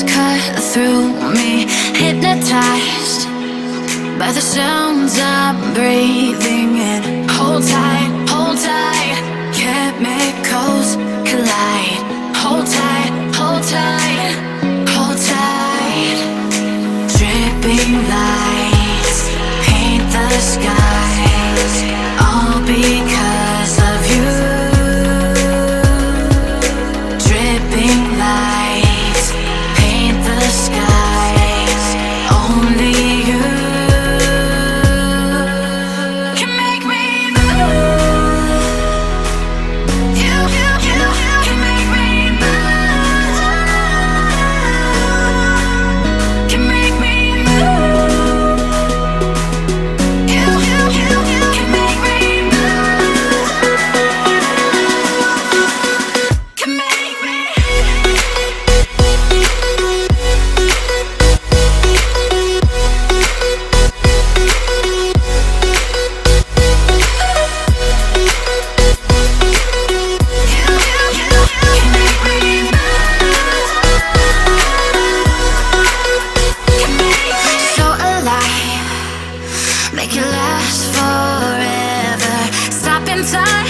waves cut through me, hypnotized by the sounds I'm breathing in. Hold tight, chemicals collide. Hold tight, hold tight, hold tight. Dripping lights paint the skies, all because of you. Dripping lights paint the skies, only you can make me move. You can make me move. Can make me move. You can make me move. Can make me. So alive, make it last forever. Stop in time,